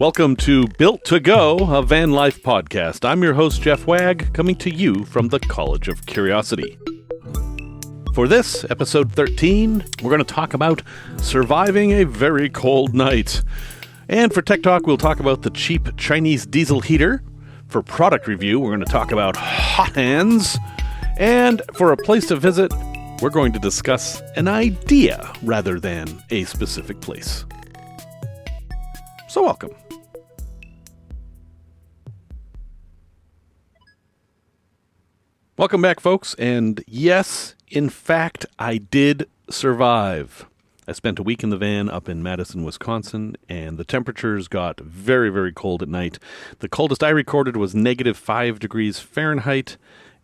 Welcome to Built to Go, a van life podcast. I'm your host, Jeff Wagg, coming to you from the College of Curiosity. For this, episode 13, we're going to talk about surviving a very cold night. And for Tech Talk, we'll talk about the cheap Chinese diesel heater. For product review, we're going to talk about hot hands. And for a place to visit, we're going to discuss an idea rather than a specific place. So welcome. Welcome back, folks, and yes, in fact, I did survive. I spent a week in the van up in Madison, Wisconsin, and the temperatures got very, very cold at night. The coldest I recorded was negative 5 degrees Fahrenheit,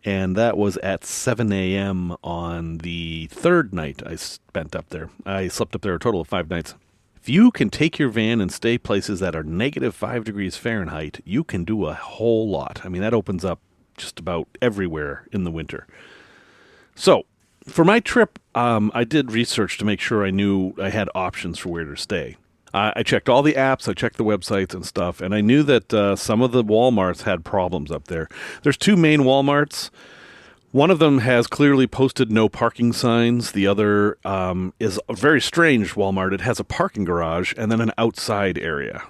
and that was at 7 a.m. on the third night I spent up there. I slept up there a total of 5 nights. If you can take your van and stay places that are negative 5 degrees Fahrenheit, you can do a whole lot. I mean, that opens up just about everywhere in the winter. So, for my trip, I did research to make sure I knew I had options for where to stay. I checked all the apps, I checked the websites and stuff, and I knew that some of the Walmarts had problems up there. There's 2 main Walmarts. One of them has clearly posted no parking signs. The other is a very strange Walmart. It has a parking garage and then an outside area.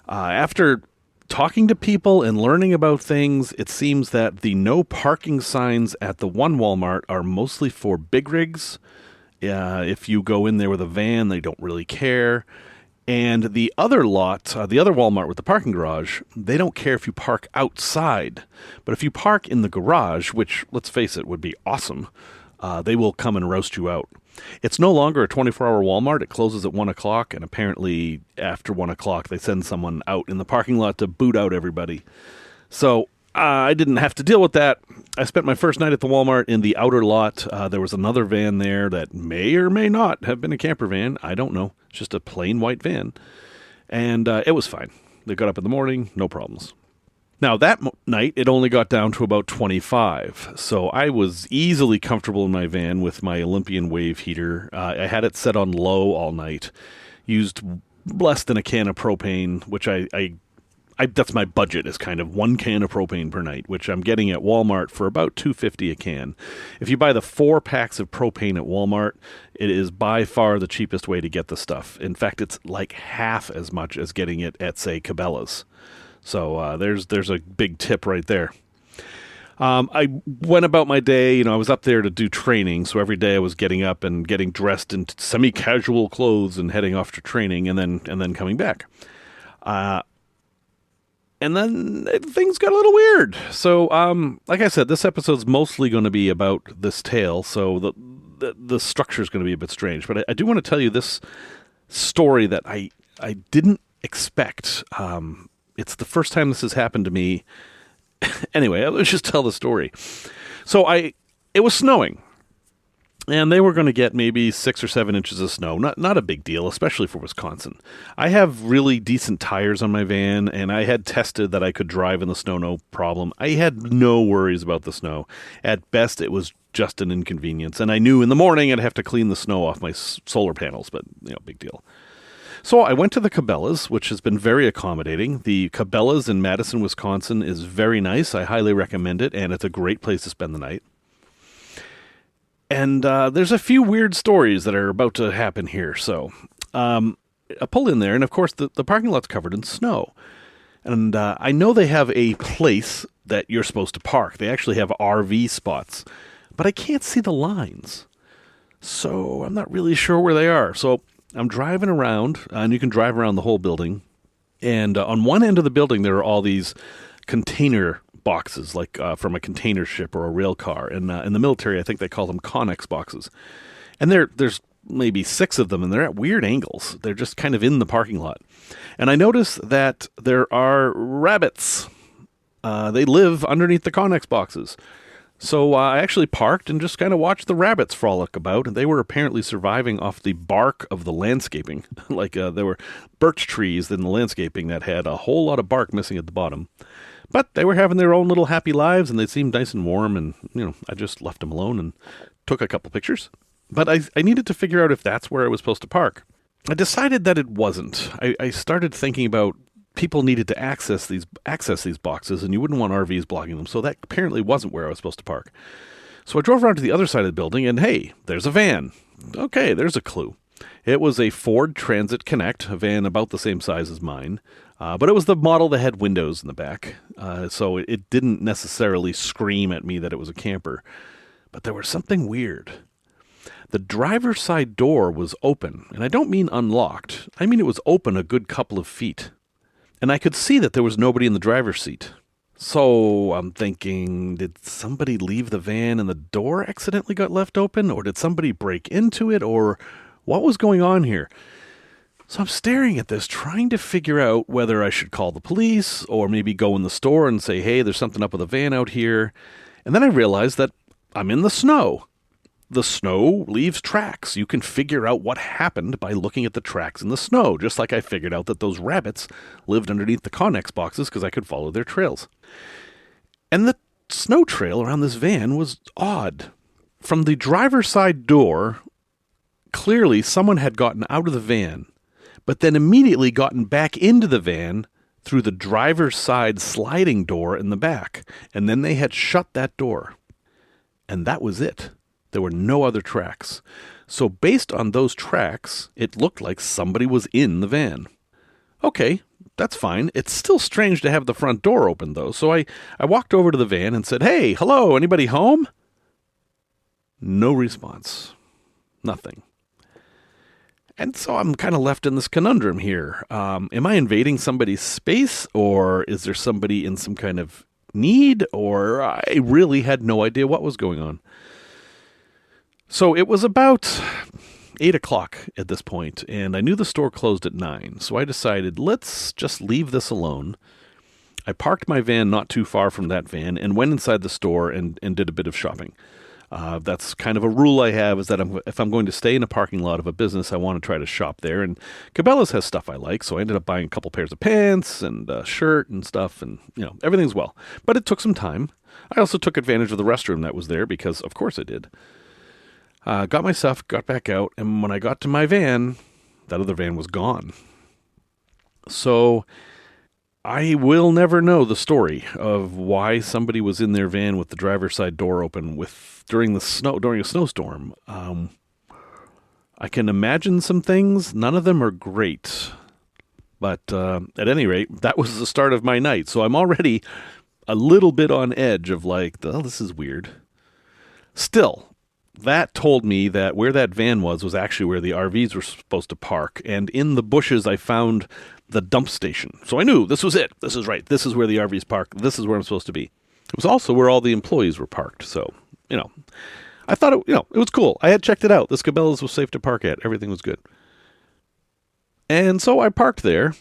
After talking to people and learning about things, it seems that the no parking signs at the one Walmart are mostly for big rigs. If you go in there with a van, they don't really care. And the other lot, the other Walmart with the parking garage, they don't care if you park outside. But if you park in the garage, which, let's face it, would be awesome, they will come and roast you out. It's no longer a 24-hour Walmart. It closes at 1 o'clock, and apparently after 1 o'clock, they send someone out in the parking lot to boot out everybody. So I didn't have to deal with that. I spent my first night at the Walmart in the outer lot. There was another van there that may or may not have been a camper van. I don't know. It's just a plain white van. And it was fine. They got up in the morning, no problems. Now, that night, it only got down to about 25, so I was easily comfortable in my van with my Olympian wave heater. I had it set on low all night, used less than a can of propane, which I that's my budget, is kind of 1 can of propane per night, which I'm getting at Walmart for about $2.50 a can. If you buy the 4 packs of propane at Walmart, it is by far the cheapest way to get the stuff. In fact, it's like half as much as getting it at, say, Cabela's. So there's a big tip right there. I went about my day. I was up there to do training, so every day I was getting up and getting dressed in semi-casual clothes and heading off to training, and then coming back. And then things got a little weird. So, like I said, this episode's mostly going to be about this tale, so the structure is going to be a bit strange. But I do want to tell you this story that I didn't expect. It's the first time this has happened to me. Anyway, let's just tell the story. So it was snowing, and they were going to get maybe 6 or 7 inches of snow. Not a big deal, especially for Wisconsin. I have really decent tires on my van, and I had tested that I could drive in the snow, no problem. I had no worries about the snow. At best, it was just an inconvenience, and I knew in the morning I'd have to clean the snow off my solar panels, but big deal. So I went to the Cabela's, which has been very accommodating. The Cabela's in Madison, Wisconsin is very nice. I highly recommend it, and it's a great place to spend the night. And there's a few weird stories that are about to happen here. So I pull in there, and of course the parking lot's covered in snow. And I know they have a place that you're supposed to park. They actually have RV spots, but I can't see the lines. So I'm not really sure where they are. So I'm driving around, and you can drive around the whole building. And on one end of the building, there are all these container boxes, like from a container ship or a rail car. And in the military, I think they call them Connex boxes. And there's maybe 6 of them, and they're at weird angles. They're just kind of in the parking lot. And I noticed that there are rabbits. They live underneath the Connex boxes. So I actually parked and just kind of watched the rabbits frolic about, and they were apparently surviving off the bark of the landscaping. There were birch trees in the landscaping that had a whole lot of bark missing at the bottom. But they were having their own little happy lives, and they seemed nice and warm, and, I just left them alone and took a couple pictures. But I needed to figure out if that's where I was supposed to park. I decided that it wasn't. I started thinking about people needed to access these boxes, and you wouldn't want RVs blocking them. So that apparently wasn't where I was supposed to park. So I drove around to the other side of the building, and hey, there's a van. Okay, there's a clue. It was a Ford Transit Connect, a van about the same size as mine, but it was the model that had windows in the back, so it didn't necessarily scream at me that it was a camper. But there was something weird. The driver's side door was open, and I don't mean unlocked. I mean it was open a good couple of feet. And I could see that there was nobody in the driver's seat. So I'm thinking, did somebody leave the van and the door accidentally got left open? Or did somebody break into it? Or what was going on here? So I'm staring at this, trying to figure out whether I should call the police or maybe go in the store and say, hey, there's something up with the van out here. And then I realized that I'm in the snow. The snow leaves tracks. You can figure out what happened by looking at the tracks in the snow, just like I figured out that those rabbits lived underneath the Connex boxes because I could follow their trails. And the snow trail around this van was odd. From the driver's side door, clearly someone had gotten out of the van, but then immediately gotten back into the van through the driver's side sliding door in the back, and then they had shut that door. And that was it. There were no other tracks. So based on those tracks, it looked like somebody was in the van. Okay, that's fine. It's still strange to have the front door open, though. So I walked over to the van and said, hey, hello, anybody home? No response. Nothing. And so I'm kind of left in this conundrum here. Am I invading somebody's space, or is there somebody in some kind of need, or I really had no idea what was going on. So it was about 8 o'clock at this point, and I knew the store closed at 9, so I decided, let's just leave this alone. I parked my van not too far from that van and went inside the store and did a bit of shopping. That's kind of a rule I have, is that if I'm going to stay in a parking lot of a business, I want to try to shop there. And Cabela's has stuff I like, so I ended up buying a couple pairs of pants and a shirt and stuff, and everything's well. But it took some time. I also took advantage of the restroom that was there because, of course, I did. Got my stuff, got back out, and when I got to my van, that other van was gone. So I will never know the story of why somebody was in their van with the driver's side door open during a snowstorm. I can imagine some things. None of them are great. But at any rate, that was the start of my night. So I'm already a little bit on edge of like, oh, this is weird. Still, that told me that where that van was actually where the RVs were supposed to park. And in the bushes, I found the dump station. So I knew this was it. This is right. This is where the RVs park. This is where I'm supposed to be. It was also where all the employees were parked. So, I thought it was cool. I had checked it out. This Cabela's was safe to park at. Everything was good. And so I parked there,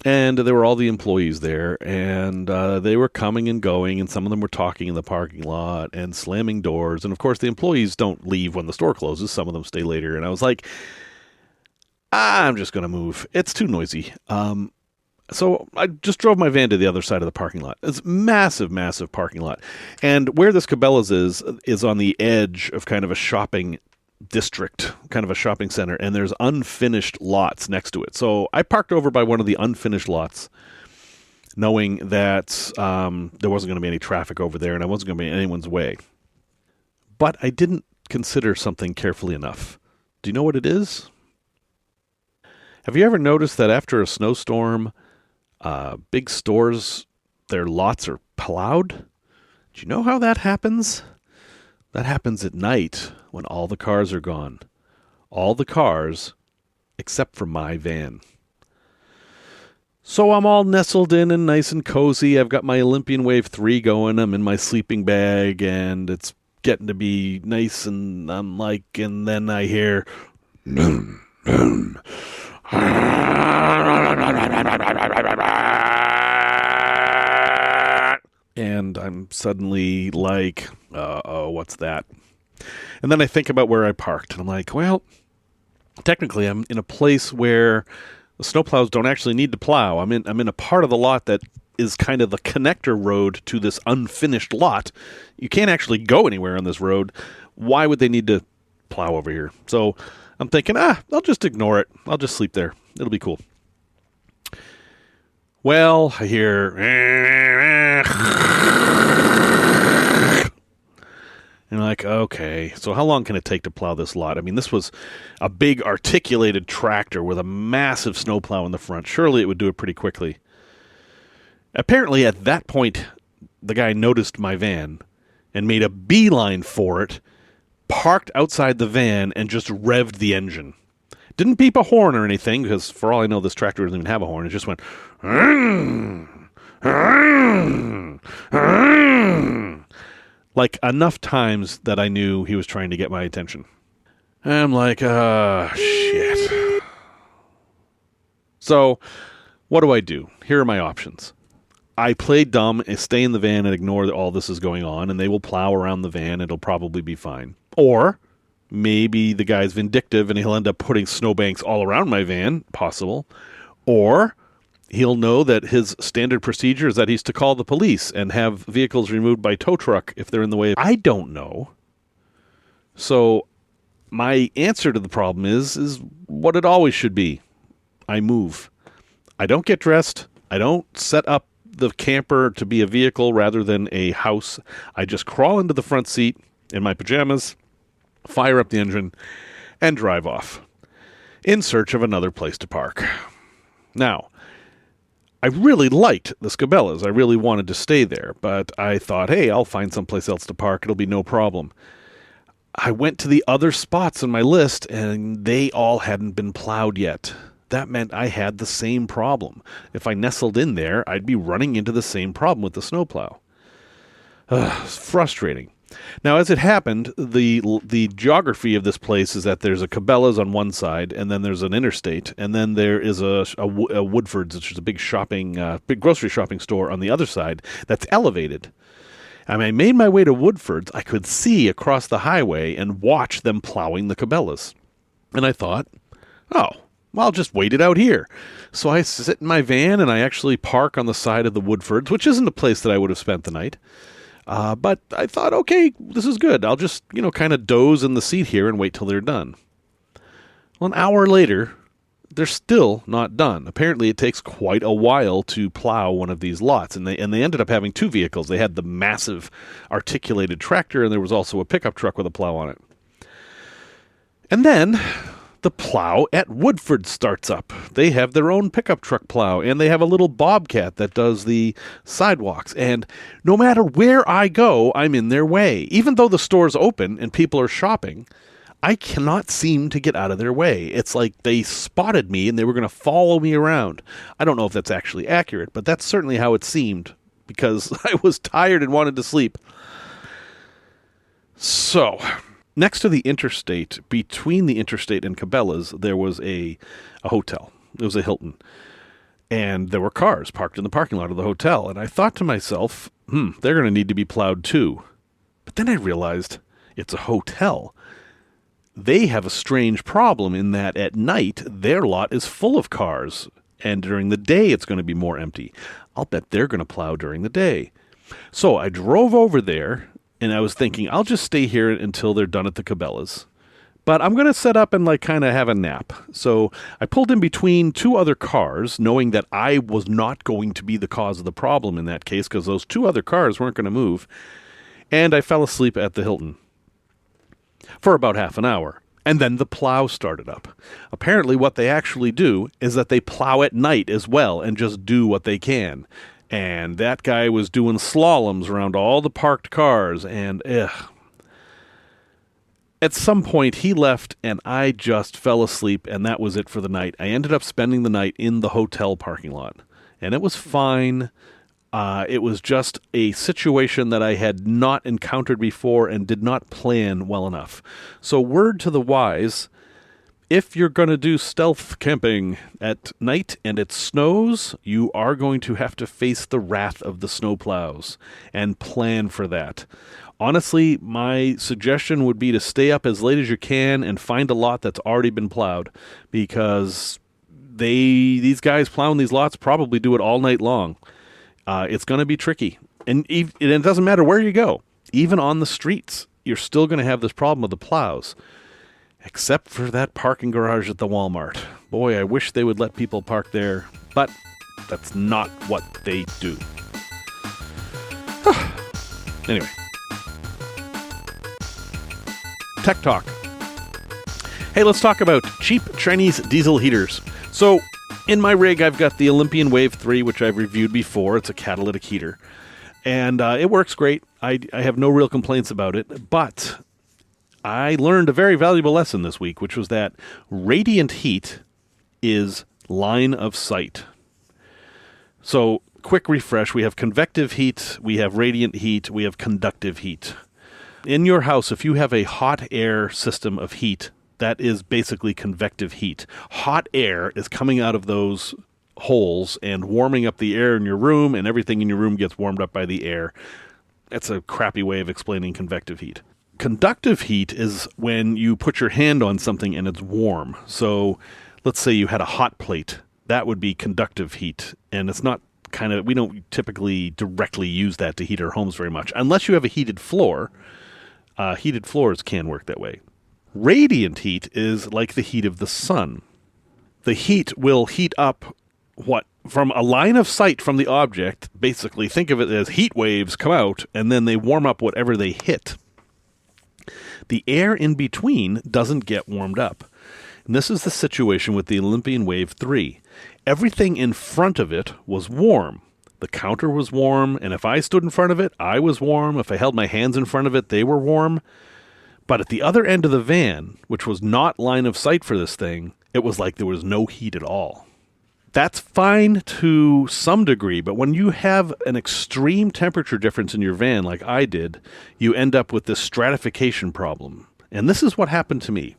and there were all the employees there, and they were coming and going, and some of them were talking in the parking lot and slamming doors. And of course, the employees don't leave when the store closes. Some of them stay later. And I was like, I'm just going to move. It's too noisy. So I just drove my van to the other side of the parking lot. It's massive, massive parking lot. And where this Cabela's is on the edge of kind of a shopping district, kind of a shopping center, and there's unfinished lots next to it. So I parked over by one of the unfinished lots, knowing that there wasn't going to be any traffic over there and I wasn't going to be in anyone's way. But I didn't consider something carefully enough. Do you know what it is? Have you ever noticed that after a snowstorm, big stores, their lots are plowed? Do you know how that happens? That happens at night when all the cars are gone. All the cars except for my van. So I'm all nestled in and nice and cozy. I've got my Olympian Wave 3 going. I'm in my sleeping bag and it's getting to be nice, and I'm like, and then I hear and I'm suddenly like, what's that? And then I think about where I parked, and I'm like, well, technically I'm in a place where the snowplows don't actually need to plow. I'm in a part of the lot that is kind of the connector road to this unfinished lot. You can't actually go anywhere on this road. Why would they need to plow over here? So I'm thinking, I'll just ignore it. I'll just sleep there. It'll be cool. Well, I hear... And like, okay, so how long can it take to plow this lot? I mean, this was a big articulated tractor with a massive snowplow in the front. Surely it would do it pretty quickly. Apparently, at that point, the guy noticed my van and made a beeline for it, parked outside the van, and just revved the engine. Didn't beep a horn or anything, because for all I know, this tractor doesn't even have a horn. It just went... like enough times that I knew he was trying to get my attention. I'm like, shit. So, what do? Here are my options. I play dumb and stay in the van and ignore that all this is going on, and they will plow around the van and it'll probably be fine. Or maybe the guy's vindictive and he'll end up putting snowbanks all around my van, possible. Or he'll know that his standard procedure is that he's to call the police and have vehicles removed by tow truck if they're in the way. I don't know. So my answer to the problem is what it always should be. I move. I don't get dressed. I don't set up the camper to be a vehicle rather than a house. I just crawl into the front seat in my pajamas, fire up the engine, and drive off in search of another place to park. Now, I really liked the Scabellas. I really wanted to stay there, but I thought, hey, I'll find someplace else to park. It'll be no problem. I went to the other spots on my list, and they all hadn't been plowed yet. That meant I had the same problem. If I nestled in there, I'd be running into the same problem with the snowplow. It's frustrating. Now, as it happened, the geography of this place is that there's a Cabela's on one side, and then there's an interstate, and then there is a Woodford's, which is a big grocery shopping store on the other side that's elevated. And I made my way to Woodford's. I could see across the highway and watch them plowing the Cabela's. And I thought, oh, well, I'll just wait it out here. So I sit in my van, and I actually park on the side of the Woodford's, which isn't a place that I would have spent the night. But I thought, okay, this is good. I'll just, kind of doze in the seat here and wait till they're done. Well, an hour later, they're still not done. Apparently, it takes quite a while to plow one of these lots. And they ended up having two vehicles. They had the massive articulated tractor, and there was also a pickup truck with a plow on it. And then the plow at Woodford starts up. They have their own pickup truck plow, and they have a little bobcat that does the sidewalks. And no matter where I go, I'm in their way. Even though the store's open and people are shopping, I cannot seem to get out of their way. It's like they spotted me and they were going to follow me around. I don't know if that's actually accurate, but that's certainly how it seemed, because I was tired and wanted to sleep. So, next to the interstate, between the interstate and Cabela's, there was a hotel. It was a Hilton. And there were cars parked in the parking lot of the hotel. And I thought to myself, they're going to need to be plowed too. But then I realized it's a hotel. They have a strange problem in that at night, their lot is full of cars. And during the day, it's going to be more empty. I'll bet they're going to plow during the day. So I drove over there. And I was thinking, I'll just stay here until they're done at the Cabela's. But I'm going to set up and kind of have a nap. So I pulled in between two other cars, knowing that I was not going to be the cause of the problem in that case, because those two other cars weren't going to move. And I fell asleep at the Hilton for about half an hour. And then the plow started up. Apparently what they actually do is that they plow at night as well and just do what they can. And that guy was doing slaloms around all the parked cars, and at some point he left, and I just fell asleep, and that was it for the night. I ended up spending the night in the hotel parking lot, and it was fine. It was just a situation that I had not encountered before and did not plan well enough. So word to the wise, if you're going to do stealth camping at night and it snows, you are going to have to face the wrath of the snowplows and plan for that. Honestly, my suggestion would be to stay up as late as you can and find a lot that's already been plowed, because these guys plowing these lots probably do it all night long. It's going to be tricky. And it doesn't matter where you go. Even on the streets, you're still going to have this problem with the plows. Except for that parking garage at the Walmart. Boy, I wish they would let people park there. But That's not what they do. Anyway. Tech Talk. Hey, let's talk about cheap Chinese diesel heaters. So, in my rig, I've got the Olympian Wave 3, which I've reviewed before. It's a catalytic heater. And it works great. I have no real complaints about it. But I learned a very valuable lesson this week, which was that radiant heat is line of sight. So, quick refresh. We have convective heat, we have radiant heat, we have conductive heat. In your house, if you have a hot air system of heat, that is basically convective heat. Hot air is coming out of those holes and warming up the air in your room, and everything in your room gets warmed up by the air. That's a crappy way of explaining convective heat. Conductive heat is when you put your hand on something and it's warm. So let's say you had a hot plate. That would be conductive heat, and it's not we don't typically directly use that to heat our homes very much, unless you have a heated floor. Heated floors can work that way. Radiant heat is like the heat of the sun. The heat will heat up from a line of sight from the object. Basically, think of it as heat waves come out, and then they warm up whatever they hit. The air in between doesn't get warmed up. And this is the situation with the Olympian Wave 3. Everything in front of it was warm. The counter was warm, and if I stood in front of it, I was warm. If I held my hands in front of it, they were warm. But at the other end of the van, which was not line of sight for this thing, it was like there was no heat at all. That's fine to some degree, but when you have an extreme temperature difference in your van like I did, you end up with this stratification problem. And this is what happened to me.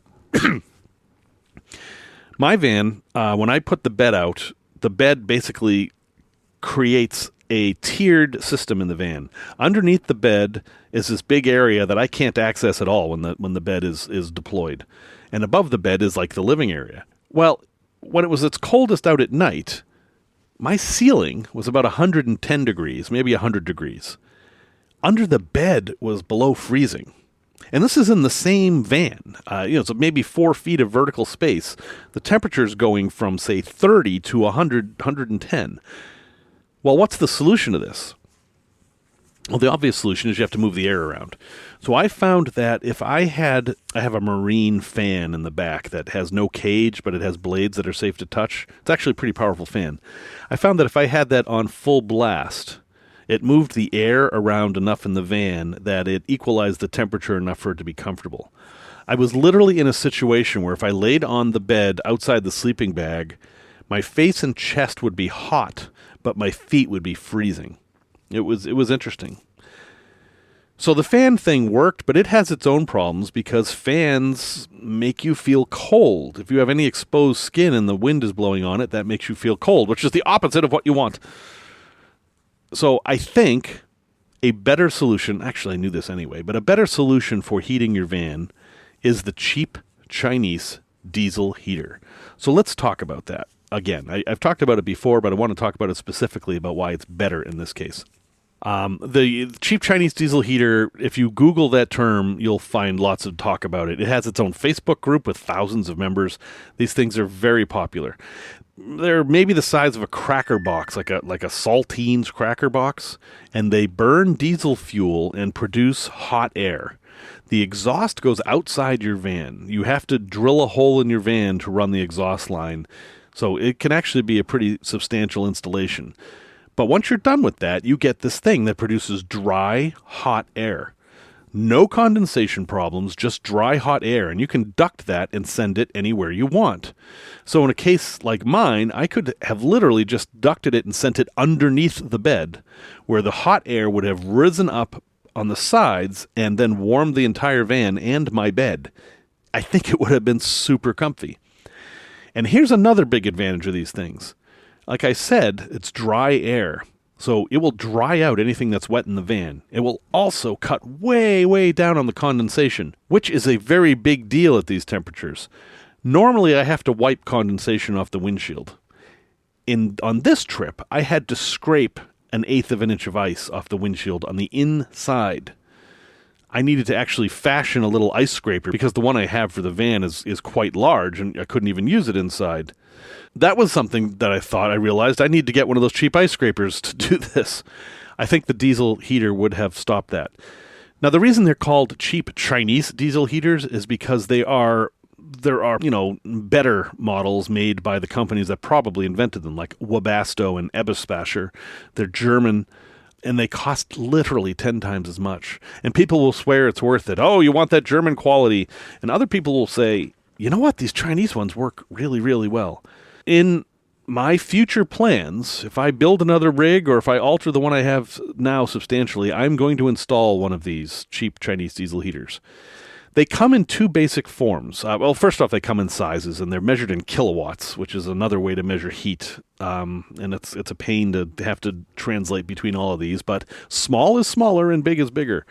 My van, when I put the bed out, the bed basically creates a tiered system in the van. Underneath the bed is this big area that I can't access at all when the bed is deployed. And above the bed is like the living area. Well, when it was its coldest out at night, my ceiling was about 110 degrees, maybe 100 degrees. Under the bed was below freezing. And this is in the same van. So maybe 4 feet of vertical space. The temperature's going from, say, 30 to 100, 110. Well, what's the solution to this? Well, the obvious solution is you have to move the air around. So I found that if I have a marine fan in the back that has no cage, but it has blades that are safe to touch. It's actually a pretty powerful fan. I found that if I had that on full blast, it moved the air around enough in the van that it equalized the temperature enough for it to be comfortable. I was literally in a situation where if I laid on the bed outside the sleeping bag, my face and chest would be hot, but my feet would be freezing. It was interesting. So the fan thing worked, but it has its own problems because fans make you feel cold. If you have any exposed skin and the wind is blowing on it, that makes you feel cold, which is the opposite of what you want. So I think a better solution, actually I knew this anyway, but a better solution for heating your van is the cheap Chinese diesel heater. So let's talk about that. Again, I've talked about it before, but I want to talk about it specifically about why it's better in this case. The cheap Chinese diesel heater, if you Google that term, you'll find lots of talk about it. It has its own Facebook group with thousands of members. These things are very popular. They're maybe the size of a cracker box, like a saltines cracker box, and they burn diesel fuel and produce hot air. The exhaust goes outside your van. You have to drill a hole in your van to run the exhaust line, so it can actually be a pretty substantial installation. But once you're done with that, you get this thing that produces dry, hot air. No condensation problems, just dry, hot air, and you can duct that and send it anywhere you want. So in a case like mine, I could have literally just ducted it and sent it underneath the bed, where the hot air would have risen up on the sides and then warmed the entire van and my bed. I think it would have been super comfy. And here's another big advantage of these things. Like I said, it's dry air. So it will dry out anything that's wet in the van. It will also cut way, way down on the condensation, which is a very big deal at these temperatures. Normally, I have to wipe condensation off the windshield. On this trip, I had to scrape 1/8 of an inch of ice off the windshield on the inside. I needed to actually fashion a little ice scraper because the one I have for the van is quite large and I couldn't even use it inside. That was something that I realized I need to get one of those cheap ice scrapers to do this. I think the diesel heater would have stopped that. Now, the reason they're called cheap Chinese diesel heaters is because there are, better models made by the companies that probably invented them, like Webasto and Eberspacher. They're German, and they cost literally 10 times as much. And people will swear it's worth it. Oh, you want that German quality. And other people will say, you know what? These Chinese ones work really, really well. In my future plans, if I build another rig or if I alter the one I have now substantially, I'm going to install one of these cheap Chinese diesel heaters. They come in two basic forms. First off, they come in sizes, and they're measured in kilowatts, which is another way to measure heat. And it's a pain to have to translate between all of these, but small is smaller and big is bigger.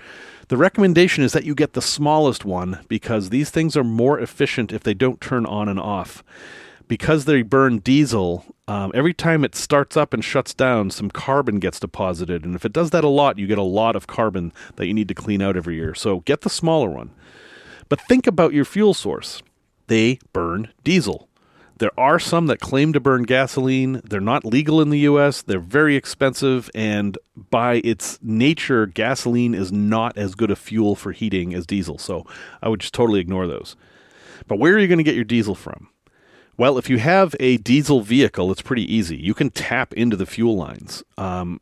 The recommendation is that you get the smallest one because these things are more efficient if they don't turn on and off. Because they burn diesel, every time it starts up and shuts down, some carbon gets deposited. And if it does that a lot, you get a lot of carbon that you need to clean out every year. So get the smaller one. But think about your fuel source. They burn diesel. There are some that claim to burn gasoline. They're not legal in the U.S. They're very expensive. And by its nature, gasoline is not as good a fuel for heating as diesel. So I would just totally ignore those. But where are you going to get your diesel from? Well, if you have a diesel vehicle, it's pretty easy. You can tap into the fuel lines.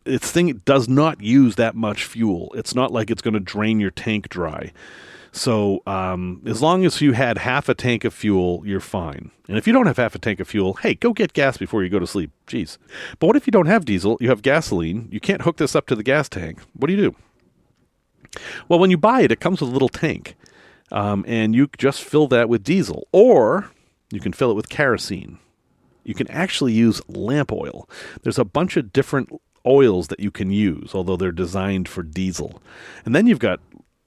Its thing does not use that much fuel. It's not like it's going to drain your tank dry. So as long as you had half a tank of fuel, you're fine. And if you don't have half a tank of fuel, hey, go get gas before you go to sleep. Jeez. But what if you don't have diesel? You have gasoline. You can't hook this up to the gas tank. What do you do? Well, when you buy it, it comes with a little tank. And you just fill that with diesel. Or you can fill it with kerosene. You can actually use lamp oil. There's a bunch of different oils that you can use, although they're designed for diesel. And then you've got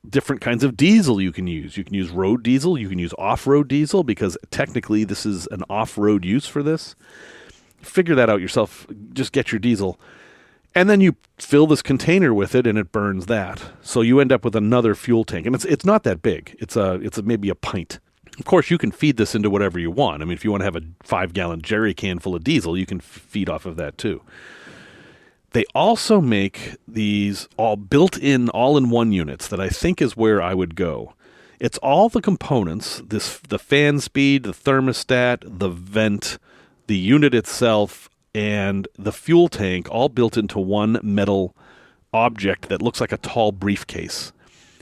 different kinds of diesel you can use. You can use road diesel. You can use off-road diesel because technically this is an off-road use for this. Figure that out yourself. Just get your diesel. And then you fill this container with it and it burns that. So you end up with another fuel tank. And it's not that big. It's maybe a pint. Of course, you can feed this into whatever you want. I mean, if you want to have a 5-gallon jerry can full of diesel, you can feed off of that too. They also make these all built-in, all-in-one units that I think is where I would go. It's all the components, the fan speed, the thermostat, the vent, the unit itself, and the fuel tank all built into one metal object that looks like a tall briefcase.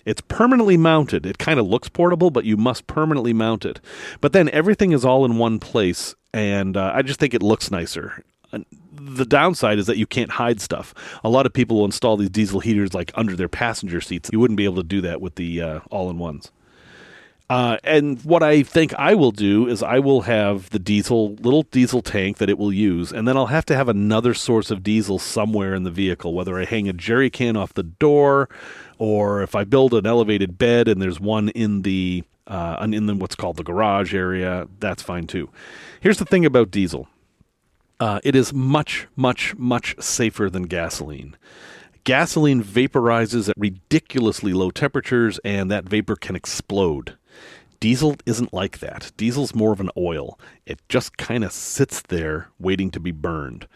It's permanently mounted. It kind of looks portable, but you must permanently mount it. But then everything is all in one place, and I just think it looks nicer. The downside is that you can't hide stuff. A lot of people will install these diesel heaters like under their passenger seats. You wouldn't be able to do that with the all-in-ones. And what I think I will do is I will have the little diesel tank that it will use, and then I'll have to have another source of diesel somewhere in the vehicle, whether I hang a jerry can off the door, or if I build an elevated bed and there's one in the what's called the garage area, that's fine too. Here's the thing about diesel. It is much, much, much safer than gasoline. Gasoline vaporizes at ridiculously low temperatures, and that vapor can explode. Diesel isn't like that. Diesel's more of an oil. It just kind of sits there waiting to be burned.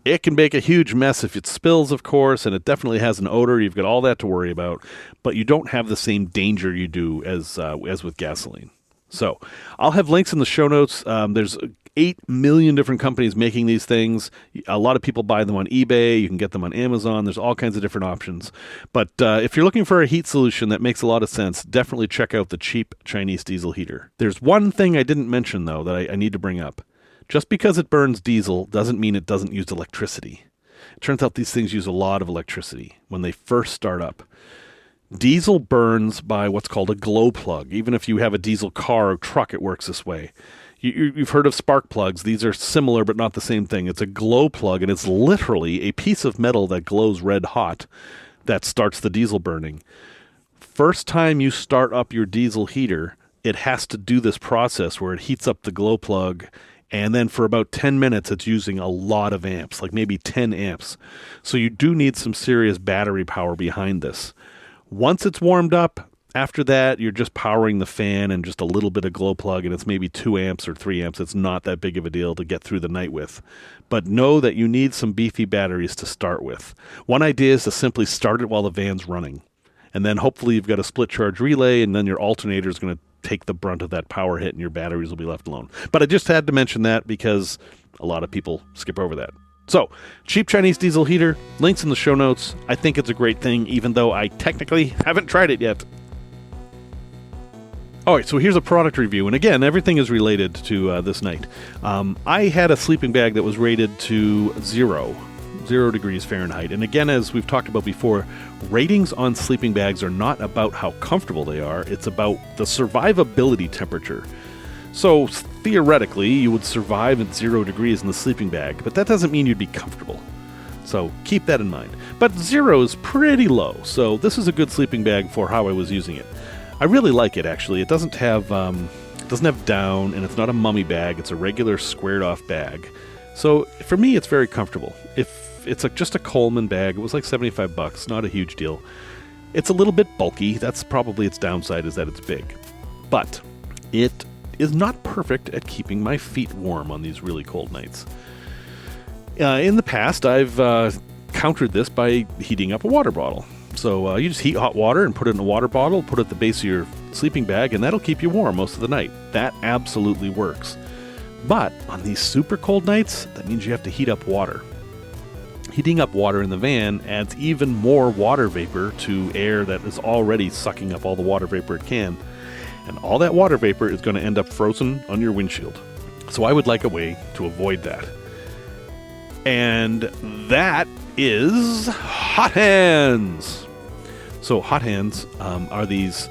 It can make a huge mess if it spills, of course, and it definitely has an odor. You've got all that to worry about, but you don't have the same danger you do as with gasoline. So I'll have links in the show notes. There's 8 million different companies making these things. A lot of people buy them on eBay. You can get them on Amazon. There's all kinds of different options. But if you're looking for a heat solution that makes a lot of sense, definitely check out the cheap Chinese diesel heater. There's one thing I didn't mention, though, that I need to bring up. Just because it burns diesel doesn't mean it doesn't use electricity. It turns out these things use a lot of electricity when they first start up. Diesel burns by what's called a glow plug. Even if you have a diesel car or truck, it works this way. You've heard of spark plugs. These are similar but not the same thing. It's a glow plug, and it's literally a piece of metal that glows red hot that starts the diesel burning. First time you start up your diesel heater, it has to do this process where it heats up the glow plug, and then for about 10 minutes, it's using a lot of amps, like maybe 10 amps. So you do need some serious battery power behind this. Once it's warmed up, After that, you're just powering the fan and just a little bit of glow plug, and it's maybe 2 amps or 3 amps. It's not that big of a deal to get through the night with. But know that you need some beefy batteries to start with. One idea is to simply start it while the van's running. And then hopefully you've got a split charge relay, and then your alternator is going to take the brunt of that power hit, and your batteries will be left alone. But I just had to mention that because a lot of people skip over that. So, cheap Chinese diesel heater, links in the show notes. I think it's a great thing, even though I technically haven't tried it yet. All right, so here's a product review, and again, everything is related to this night. I had a sleeping bag that was rated to 0 degrees Fahrenheit, and again, as we've talked about before, ratings on sleeping bags are not about how comfortable they are, it's about the survivability temperature. So, theoretically, you would survive at 0 degrees in the sleeping bag, but that doesn't mean you'd be comfortable. So, keep that in mind. But 0 is pretty low, so this is a good sleeping bag for how I was using it. I really like it, actually. It doesn't have down, and it's not a mummy bag. It's a regular squared-off bag. So for me, it's very comfortable. If it's just a Coleman bag, it was like $75, not a huge deal. It's a little bit bulky. That's probably its downside, is that it's big. But it is not perfect at keeping my feet warm on these really cold nights. In the past, I've countered this by heating up a water bottle. So you just heat hot water and put it in a water bottle, put it at the base of your sleeping bag, and that'll keep you warm most of the night. That absolutely works. But on these super cold nights, that means you have to heat up water. Heating up water in the van adds even more water vapor to air that is already sucking up all the water vapor it can. And all that water vapor is going to end up frozen on your windshield. So I would like a way to avoid that. And that is Hot Hands. So Hot Hands are these,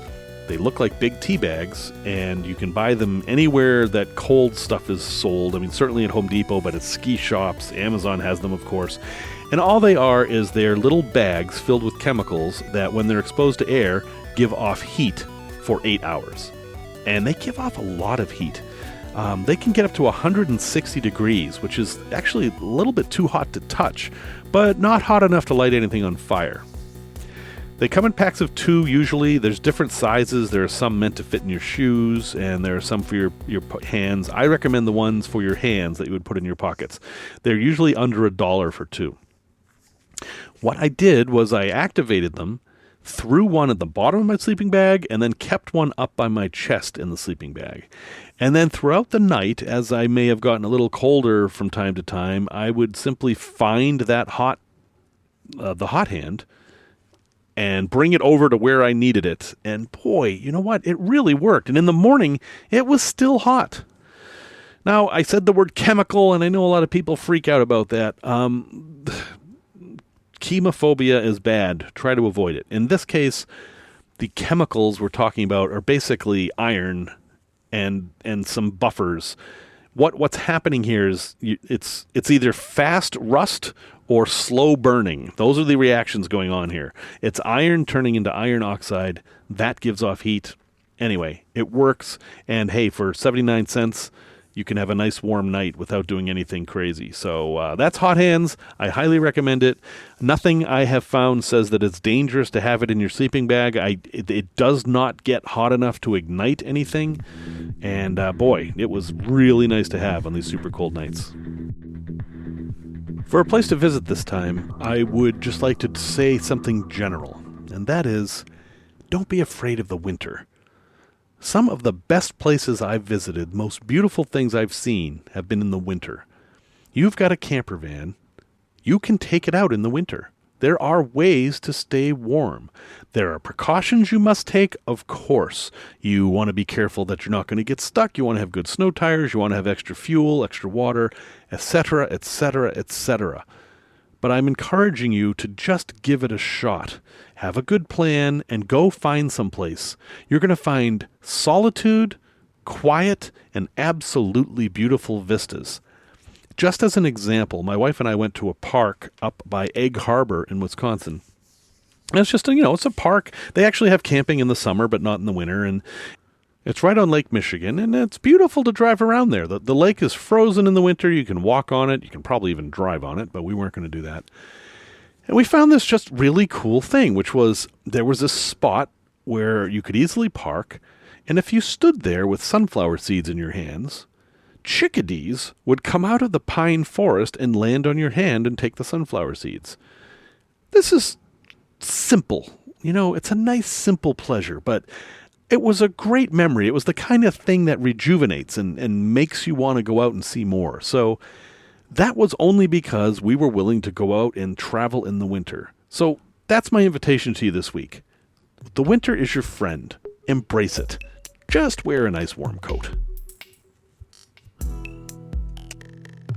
they look like big tea bags, and you can buy them anywhere that cold stuff is sold. I mean, certainly at Home Depot, but at ski shops. Amazon has them, of course. And all they are is they're little bags filled with chemicals that, when they're exposed to air, give off heat for 8 hours. And they give off a lot of heat. They can get up to 160 degrees, which is actually a little bit too hot to touch, but not hot enough to light anything on fire. They come in packs of 2 usually. There's different sizes. There are some meant to fit in your shoes, and there are some for your hands. I recommend the ones for your hands that you would put in your pockets. They're usually under $1 for 2. What I did was I activated them, threw one at the bottom of my sleeping bag, and then kept one up by my chest in the sleeping bag. And then throughout the night, as I may have gotten a little colder from time to time, I would simply find that the hot hand and bring it over to where I needed it. And boy, you know what? It really worked. And in the morning, it was still hot. Now, I said the word chemical, and I know a lot of people freak out about that. Chemophobia is bad. Try to avoid it. In this case, the chemicals we're talking about are basically iron and some buffers. What's happening here is it's either fast rust or slow burning. Those are the reactions going on here. It's iron turning into iron oxide. That gives off heat. Anyway, it works. And hey, for 79 cents, you can have a nice warm night without doing anything crazy. So that's Hot Hands. I highly recommend it. Nothing I have found says that it's dangerous to have it in your sleeping bag. It does not get hot enough to ignite anything. And boy, it was really nice to have on these super cold nights. For a place to visit this time, I would just like to say something general. And that is, don't be afraid of the winter. Some of the best places I've visited, most beautiful things I've seen, have been in the winter. You've got a camper van. You can take it out in the winter. There are ways to stay warm. There are precautions you must take, of course. You want to be careful that you're not going to get stuck. You want to have good snow tires. You want to have extra fuel, extra water, etc., etc., etc. But I'm encouraging you to just give it a shot. Have a good plan and go find someplace. You're going to find solitude, quiet, and absolutely beautiful vistas. Just as an example, my wife and I went to a park up by Egg Harbor in Wisconsin. And it's just, it's a park. They actually have camping in the summer, but not in the winter. And it's right on Lake Michigan, and it's beautiful to drive around there. The lake is frozen in the winter. You can walk on it. You can probably even drive on it, but we weren't going to do that. And we found this just really cool thing, which was there was this spot. where you could easily park, and if you stood there with sunflower seeds in your hands, chickadees would come out of the pine forest and land on your hand and take the sunflower seeds. This is simple. It's a nice, simple pleasure, but it was a great memory. It was the kind of thing that rejuvenates and makes you want to go out and see more. So that was only because we were willing to go out and travel in the winter. So that's my invitation to you this week. The winter is your friend. Embrace it. Just wear a nice warm coat.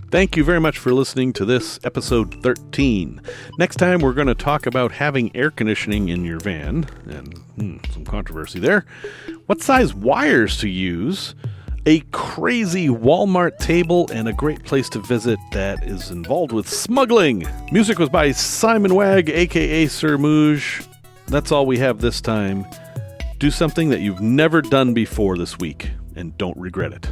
Thank you very much for listening to this episode 13. Next time we're going to talk about having air conditioning in your van, and some controversy there, what size wires to use, a crazy Walmart table, and a great place to visit that is involved with smuggling. Music was by Simon Wagg, aka Sir Mooj. That's all we have this time. Do something that you've never done before this week, and don't regret it.